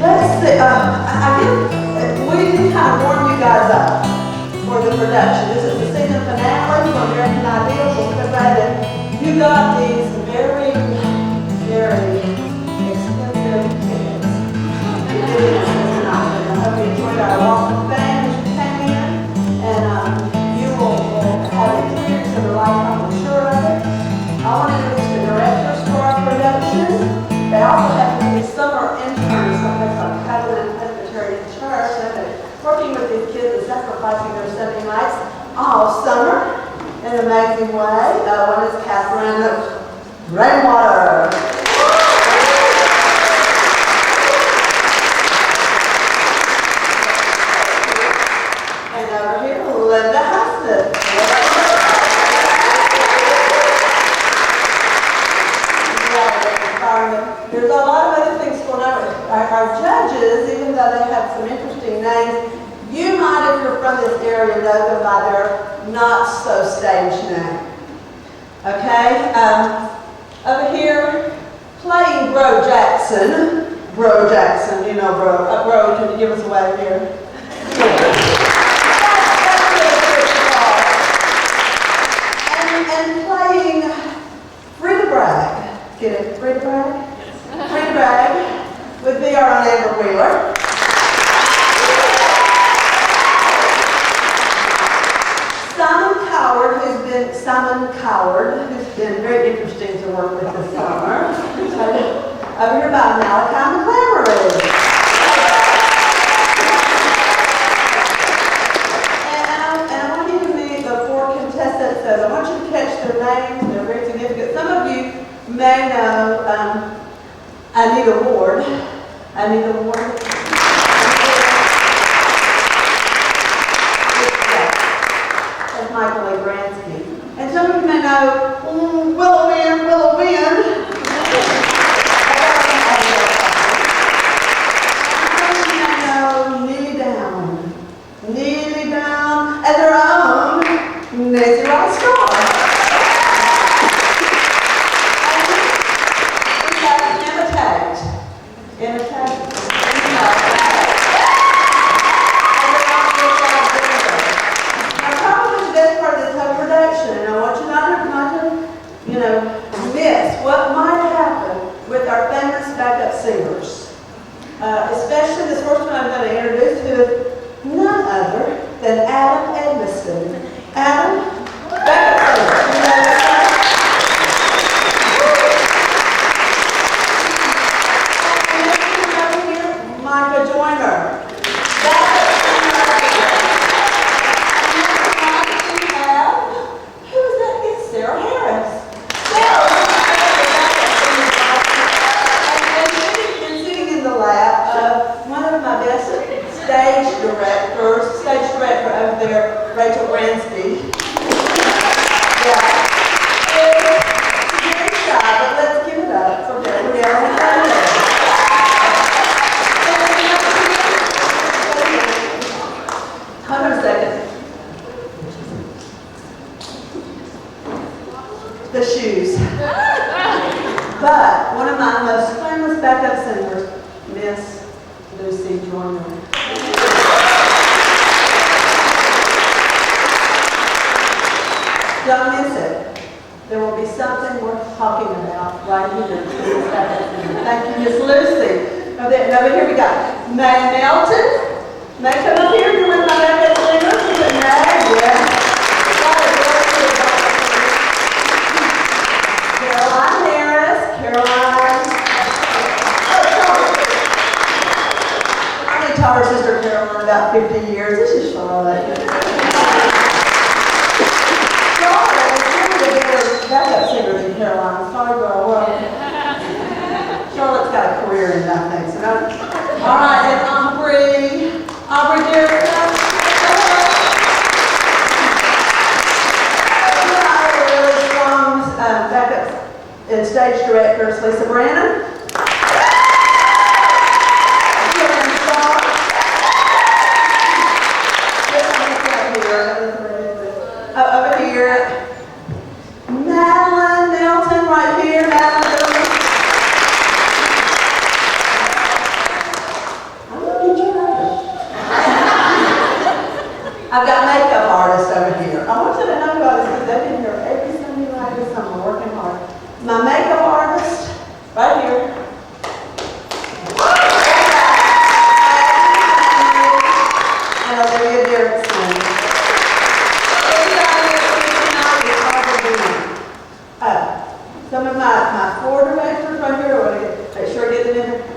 Let's see. I guess we kind of warm you guys up for the production. This is the season finale for American Idol. We're so glad that you got these very, very expensive tickets. You did this tonight. And I hope you enjoyed our walk of fame as you came in. And you will have an experience of a lifetime, I'm sure of it. I want to introduce the directors for our production. They also have to be summer interns, something like Covenant Presbyterian Church. They've been working with these kids and sacrificing their Sunday nights all summer in an amazing way. One is Catherine Rainwater. And over here, Linda Huston. There's a lot of other things going on. Our judges, even though they have some interesting names, you might, if you're from this area, know them by their not-so-stage name. Okay? Over here, playing Bro Jackson. Bro Jackson, you know Bro. Bro, can you give us a wave here? And playing Frida Bragg. Get it? Frida Bragg? Frida Bragg would be our own Amber Wheeler. Simon Coward, who's been very interesting to work with this summer. Over here by Malachi McClamory. And I want you to meet the four contestants. So I want you to catch their names. They're very significant. Some of you may know Anita Ward. Anita Ward. And Michael A. Bransky. And some of you may know Willow Wynn, Willow Wynn. Some of you may know Neely Down, and their own Nancy Rice Straw. Miss what might happen with our famous backup singers. Especially this first one I'm going to introduce, who is none other than Adam Edmiston. Adam, backup singer. You know that? And over here, Micah Joyner. Who is that? It's Sarah Harris. Stage director over there, Rachel Bransky. Yeah. She's very shy, but let's give it up for Gabrielle. Hold on a second. The shoes. But one of my most famous backup singers, Miss Lucy Joyner. Don't miss it. There will be something worth talking about right here. Thank you, Miss Lucy. Over here we got May Melton. May, come up here. You're with my backup singers. Is it May? Yeah. Caroline Harris. Caroline. I only taught her sister Caroline about 50 years. This is Charlotte. Backup singer than Caroline. Sorry, girl. Well, Charlotte's got a career in nothing. So all right, and Aubrey Derrick. Really strong backup and stage directors, Lisa Brannon. Over here. Madeline Nelson right here. Madeline.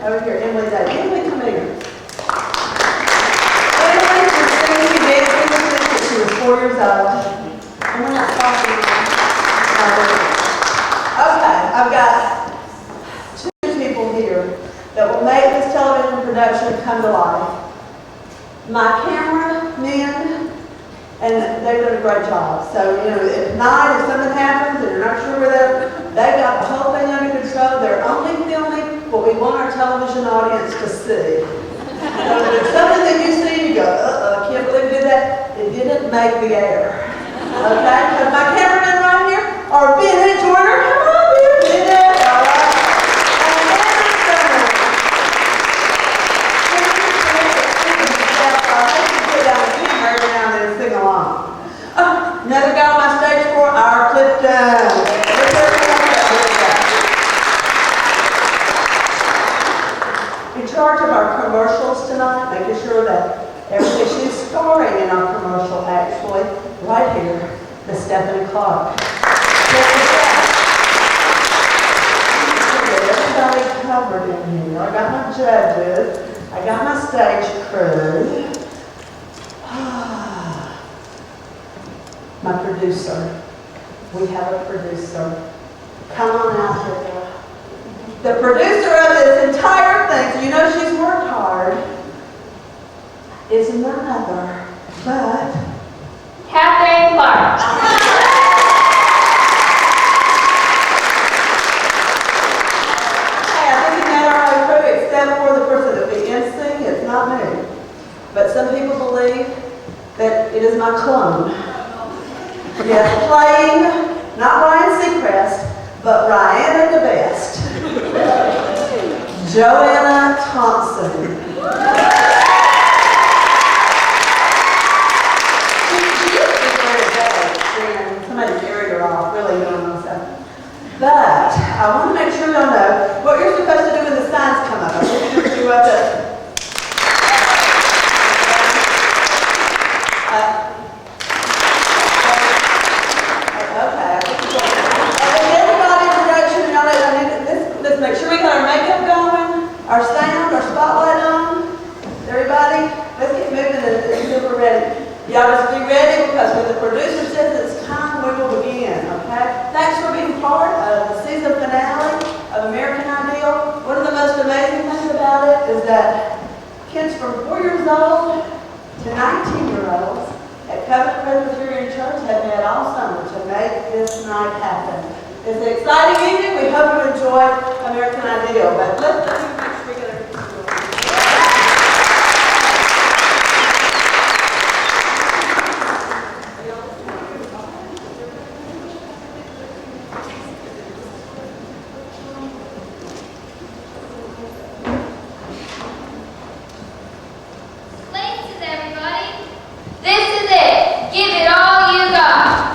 Over here, Emily Day. Emily, come here. Emily was singing dancing with me when she was 4 years old. And we're not talking about okay, I've got two people here that will make this television production come to life. My cameramen, and they've done a great job. So, you know, at night, if something happens and you're not sure where they've got the whole thing under control. They're only filming what we want our television audience to see. So if there's something that you see and you go, I can't believe you did that, it didn't make the air. Okay? Because my cameramen right here are Bennett Joyner. Come on, Bennett. All right? And Bennett Joyner. Every now and then sing along. Another guy on my stage for our Clifton. In charge of our commercials tonight, making sure that everything she's starring in our commercial actually, right here, Miss Stephanie Clark. Everybody covered in here. I got my judges, I got my stage crew. My producer. We have a producer. Come on out here. The producer of this entire thing, so you know she's worked hard, is none other but Catherine Clark. Hey, I think you met our whole crew except for the person that we MC. It's not me. But some people believe that it is my clone. Yes, playing, not Ryan Seacrest, but Rihanna the best. Joanna Thompson. She used to be very bad, and somebody carried her off, really doing myself. But I want to make sure y'all know what you're supposed to do when the signs come up. I want you to do up this. Let's make sure we got our makeup going, our sound, our spotlight on. Everybody, let's get moving until we're ready. Y'all just be ready because when the producer says it's time, we will begin, okay? Thanks for being part of the season finale of American Idol. One of the most amazing things about it is that kids from 4 years old to 19-year-olds at Covenant Presbyterian Church have had all summer to make this night happen. It's an exciting evening. We hope you enjoy American Idol. But let's make sure we get everything going. Places, everybody. This is it. Give it all you got.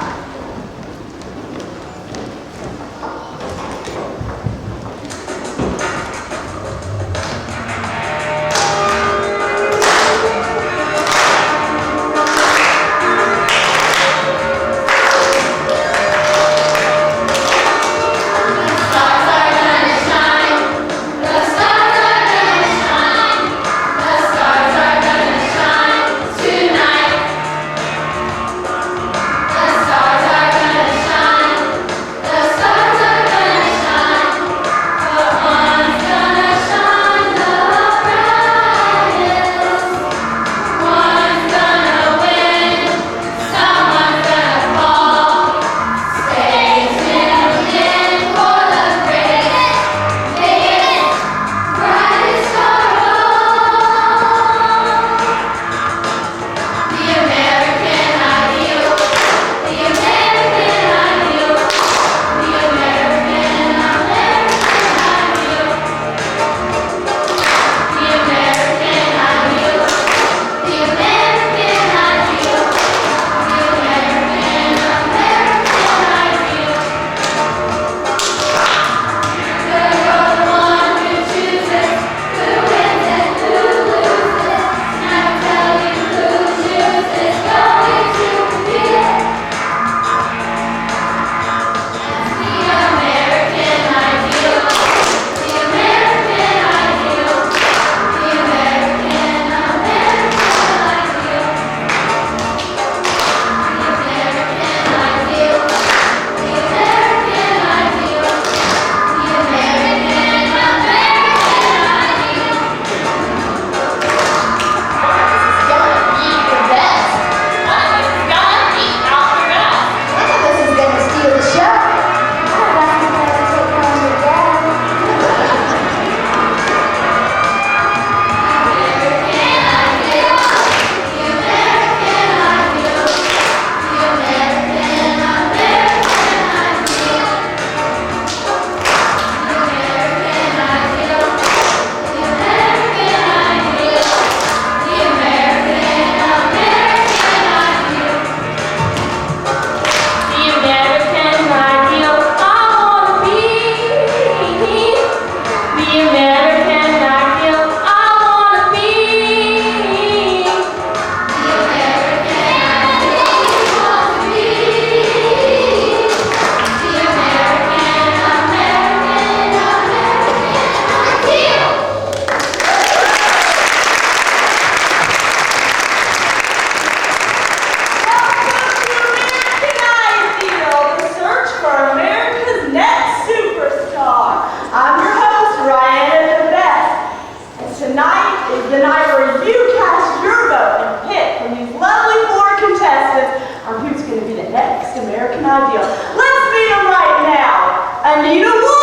tonight is the night where you cast your vote and pick from these lovely four contestants on who's going to be the next American Ideal. Let's meet them right now. Anita Ward!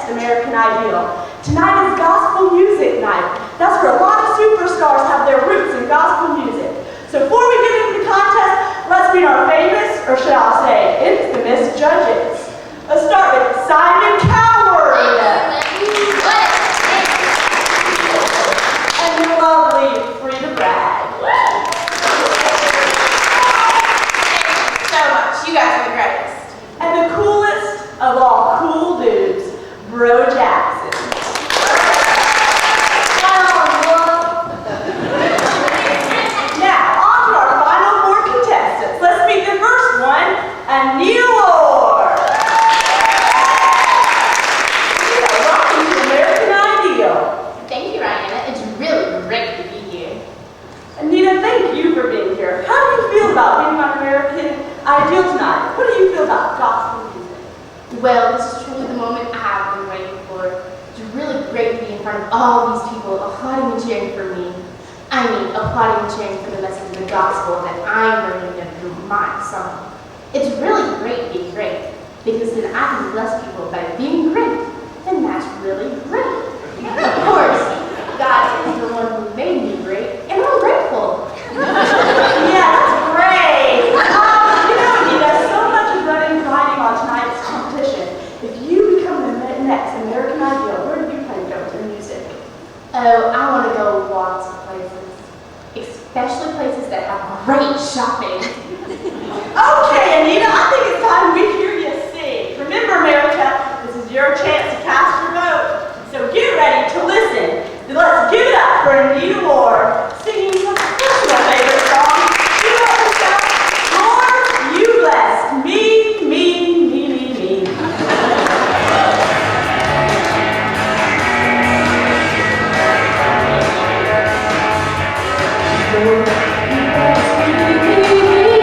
American Ideal. Tonight is gospel music night. That's where a lot of superstars have their roots in gospel music. So before we get into the contest, let's meet our famous, or should I say, infamous judges. Let's start with Simon Coward. And the lovely Frida Bragg. Thank you so much. You guys are the greatest. And the coolest of all cool dudes, Bro Jackson. Now, on to our final four contestants. Let's meet the first one, Anita Ward. Anita, welcome to American Ideal. Thank you, Ryan. It's really great to be here. Anita, thank you for being here. How do you feel about being on American Ideal tonight? What do you feel about gospel music? Well, this is truly the moment I have been waiting for. It's really great to be in front of all these people applauding and cheering for me. I mean, applauding and cheering for the message of the gospel that I'm bringing them through my song. It's really great being great, because then I can bless people by being great, and that's really great. Of course, God is the one who made me great, and I'm grateful. Yeah, that's great. You know, Anita, so much is riding on tonight's competition. If you become the next American Ideal, where do you plan to go with your music? Oh, I want to go lots of places, especially places that have great shopping. Okay, Anita, I think it's time we hear you sing. Remember, America, this is your chance to cast your vote. So get ready to listen. Let's give it up for Anita Ward, singing her personal favorite song. She wrote herself, Lord, You Blessed Me, Me, Me, Me, Me. Lord, you blessed me, me, me.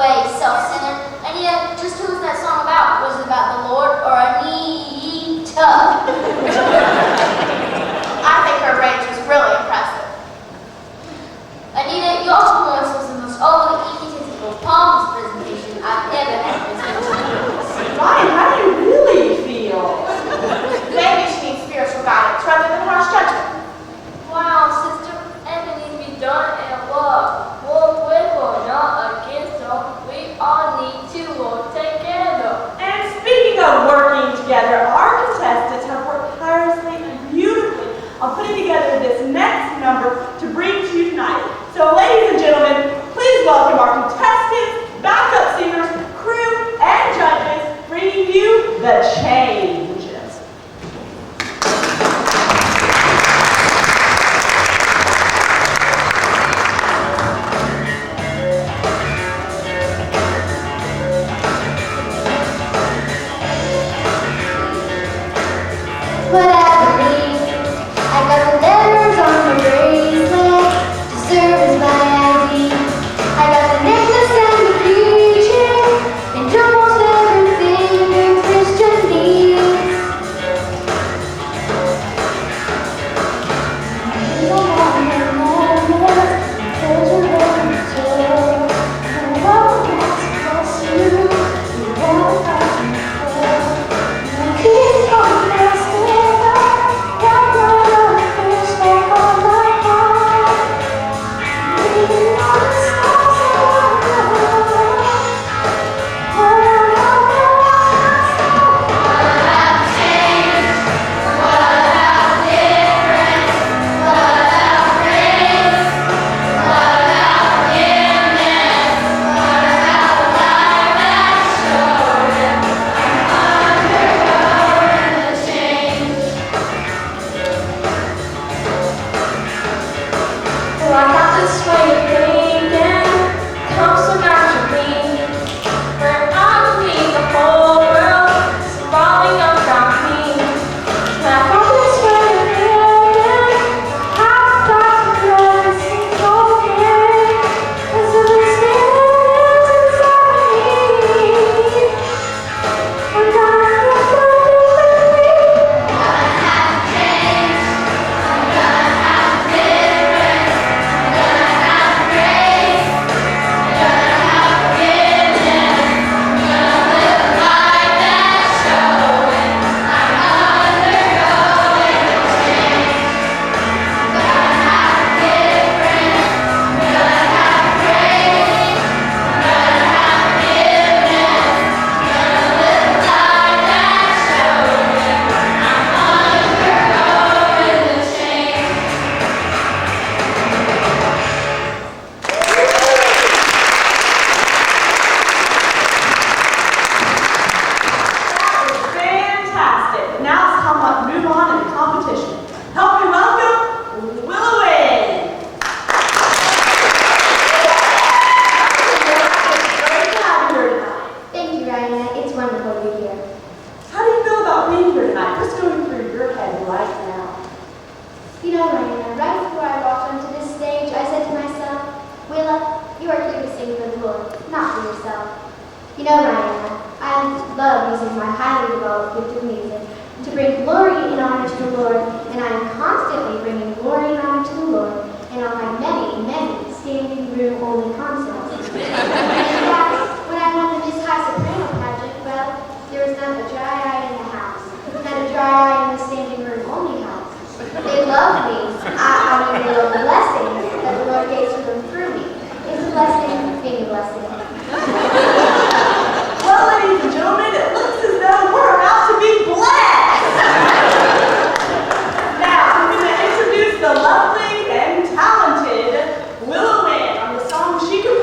way, self-centered. And yet, just who was that song about? Was it about the Lord or Anita? I think her range was really impressive. Anita, your performance was the most overly egotistical, pompous presentation I've ever had listened to. Ryan, how do you really feel? Maybe she needs spiritual guidance rather than harsh judgment. Wow, sister, everything needs to be done in love. Work with or not against them. We all need to work together. And speaking of working together, our contestants have worked tirelessly and beautifully on putting together this next number to bring to you tonight. So ladies and gentlemen, please welcome our contestants, backup singers, crew, and judges, bringing you The Changes. Whatever means, I got the letters on the bracelet to serve as my ID. I got the necklace and the keychain and almost everything a Christian needs. You know, Ryan, I love using my highly developed gift of music to bring glory and honor to the Lord, and I am constantly bringing glory and honor to the Lord, and on my many, many standing room only concerts. In fact, when I won the Miss High Soprano pageant, well, there was not a dry eye in the house, not a dry eye in the standing room only house. They love me. I mean, they love the blessing that the Lord gave to them through me. It's a blessing being a blessing. Well, ladies and gentlemen, it looks as though we're about to be blessed. Now, I'm going to introduce the lovely and talented Willow Ann on the song she composed.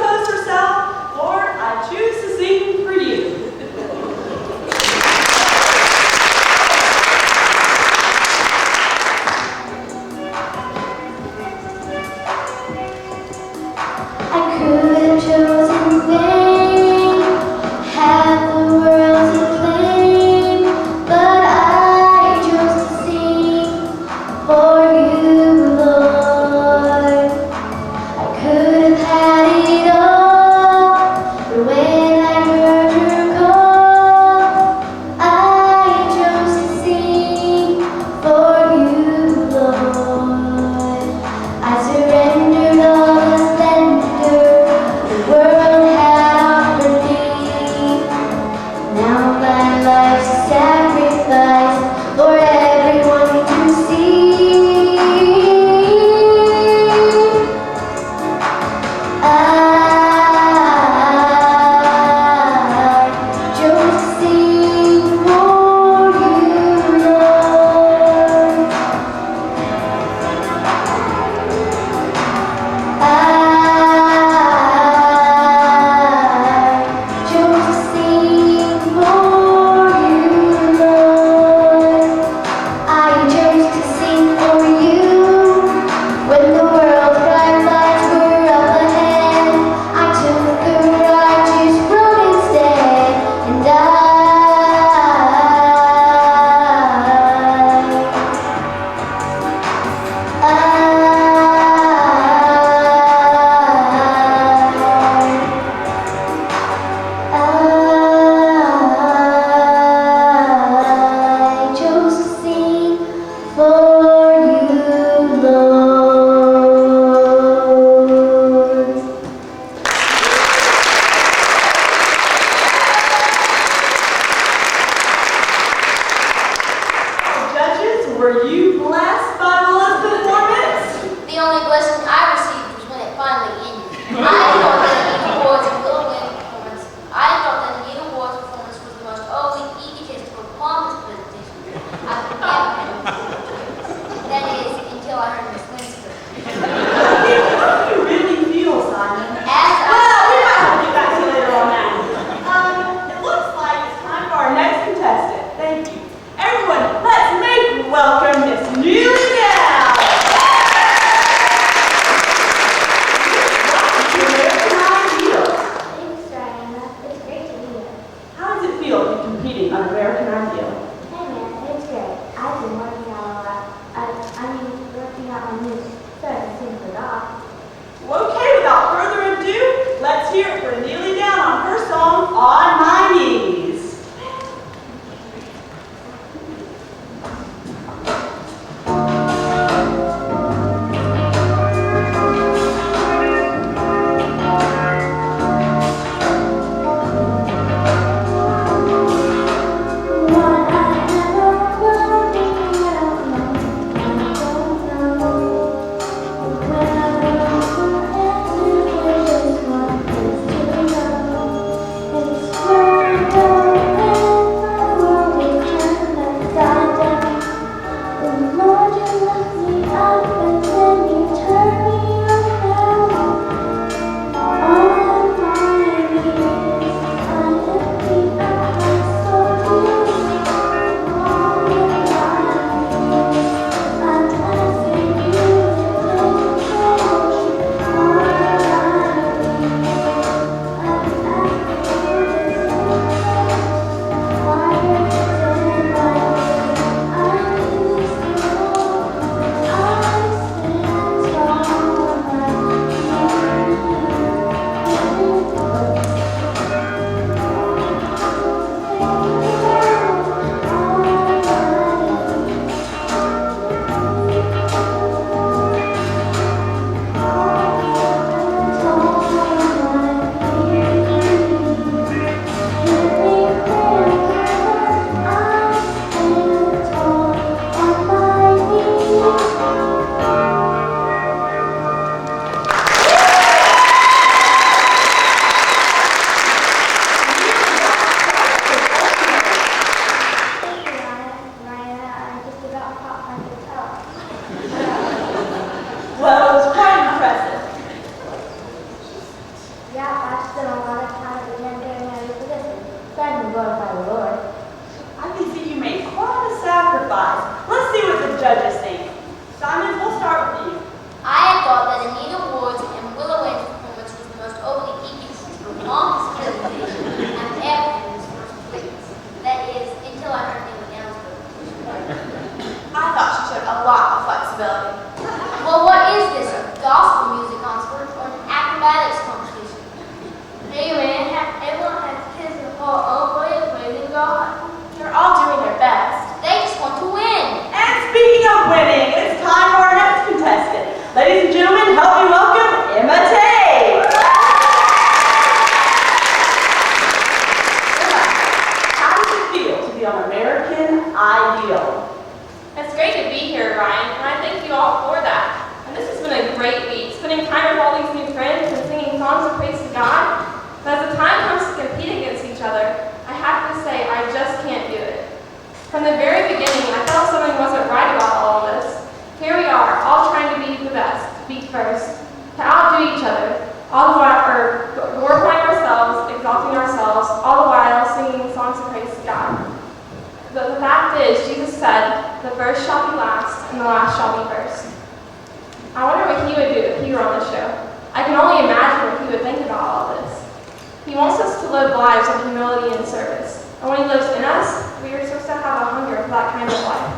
wants us to live lives of humility and service. And when he lives in us, we are supposed to have a hunger for that kind of life.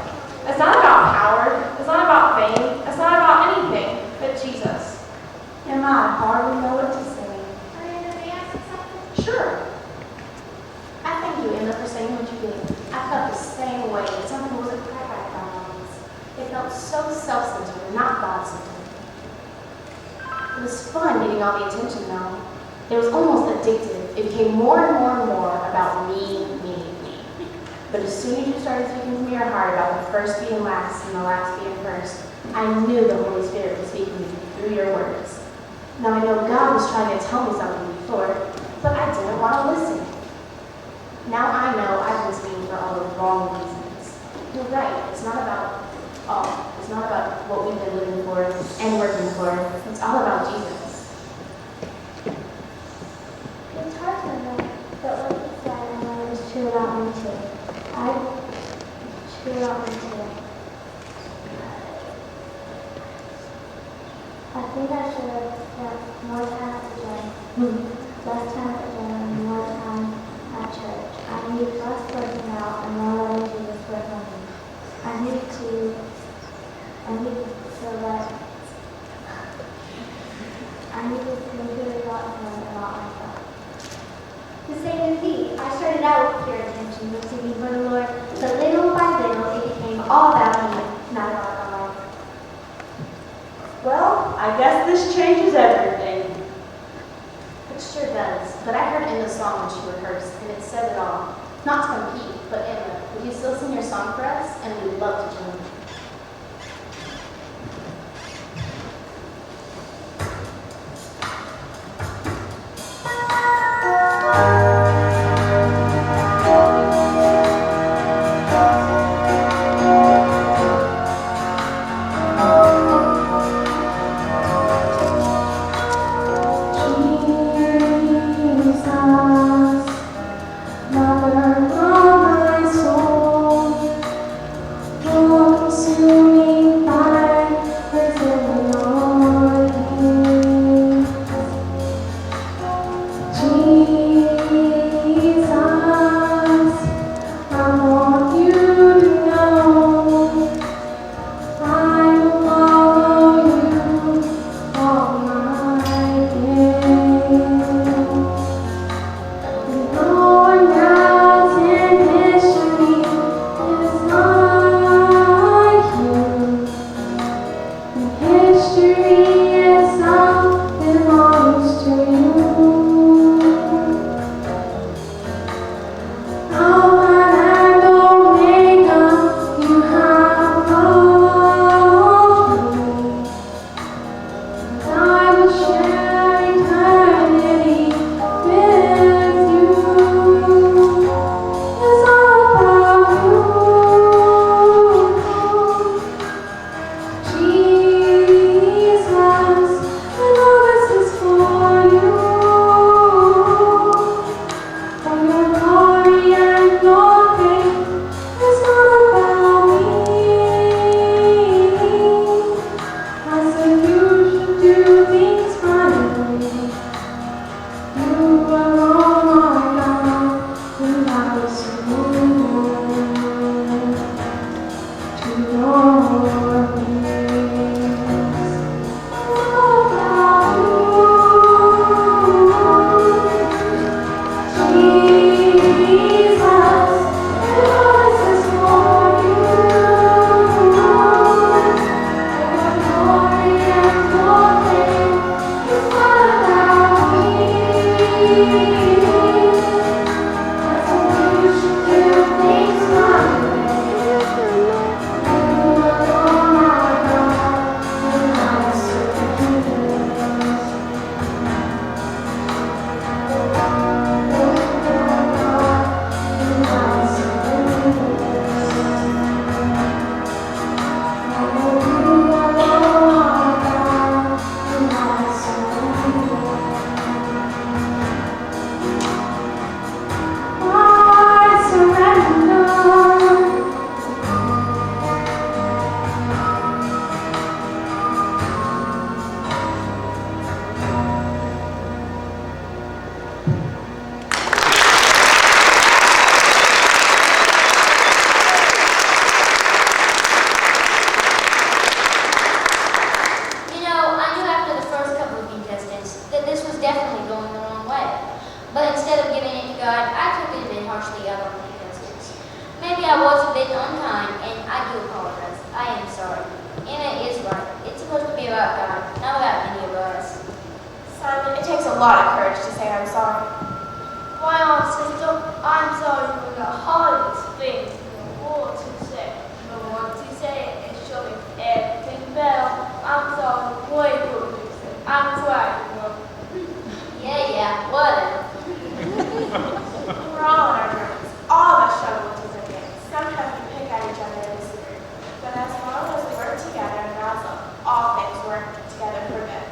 It's not about power. It's not about fame. It's not about anything but Jesus. And I hardly know what to say. Miranda, may I say something? Sure. I thank you, Emma, for saying what you did. I felt the same way that something wasn't quite right about all this. It felt so self-centered and not God-centered. It was fun getting all the attention, though. It was almost addictive. It became more and more and more about me. But as soon as you started speaking from your heart about the first being last and the last being first, I knew the Holy Spirit was speaking to me through your words. Now I know God was trying to tell me something before, but I didn't want to listen. Now I know I've been listening for all the wrong reasons. You're right, it's not about what we've been living for and working for. It's all about Jesus. It's hard to know, but what you said, I know is true about me too. True about me too. I think I should have spent more time at the gym, less time at the gym, and more time at church. I need less working out and more letting Jesus work on me. I need to think really about him and about myself. The same with me. I started out with pure intention of singing for the Lord, but little by little it became all about me, not about God. Well, I guess this changes everything. It sure does. But I heard Emma's song when she rehearsed, and it said it all. Not to compete, but Emma, would you still sing your song for us? And we'd love to join. instead of giving it to God, I took it a bit harshly out on my cousins. Maybe I was a bit unkind, and I do apologize. I am sorry. Anna is right. It's supposed to be about God, not about any of us. Simon, it takes a lot of courage to say I'm sorry. My aunt says, I'm sorry for the hardest thing in the world to say. But once you say it, it sure makes everything better. I'm sorry, way for you. I'm sorry, Mom. Yeah, whatever. We're all in our journeys. All of us struggle with disobedience. Sometimes we pick at each other and disagree. But as long as we work together in God's love, all things work together for good.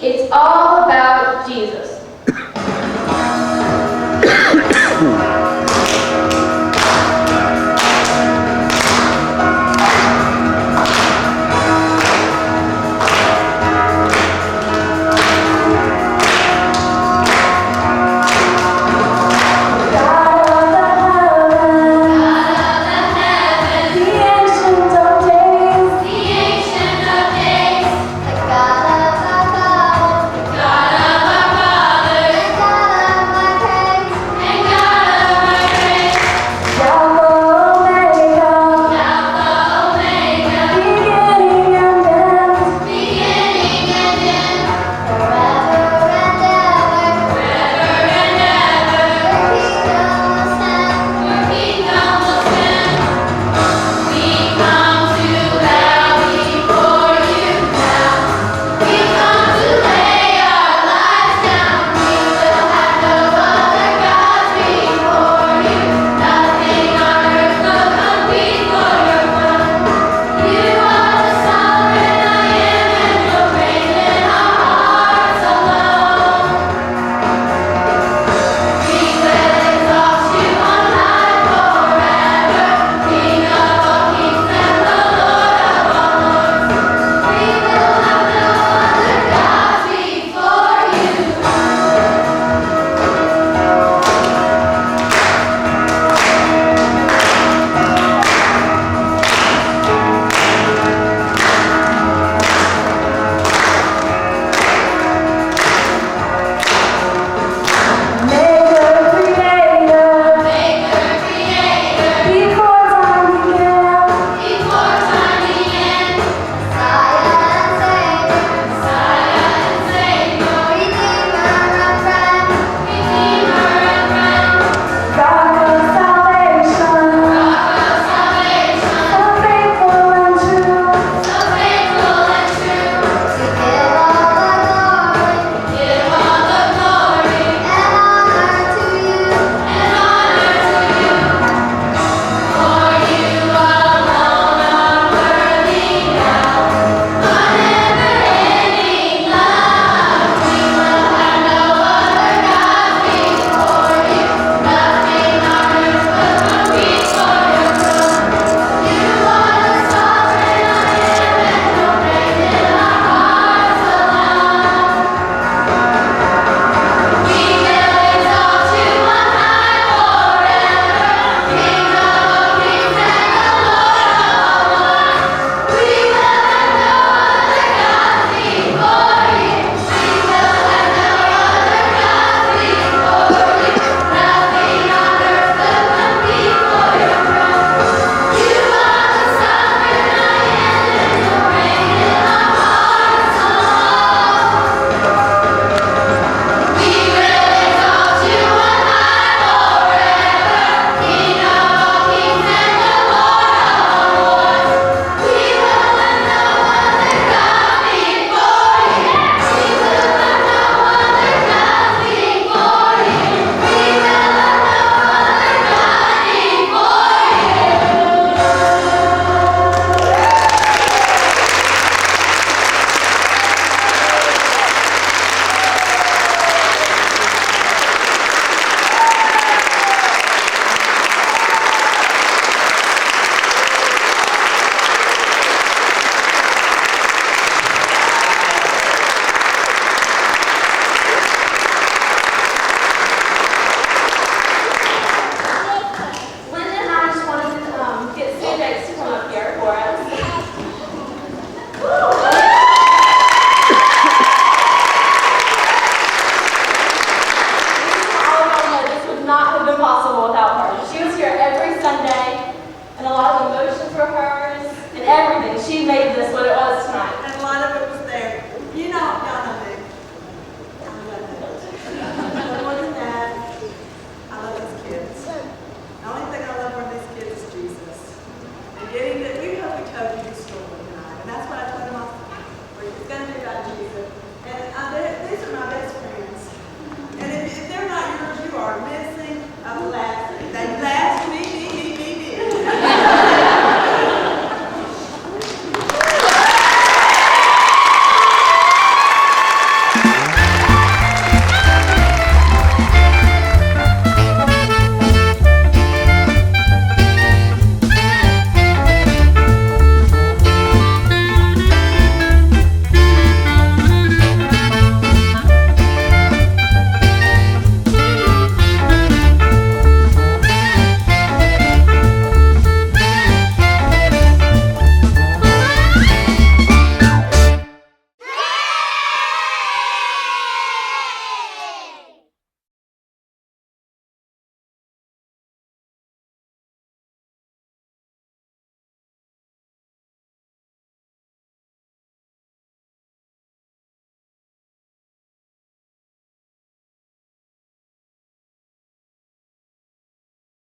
It's all about Jesus.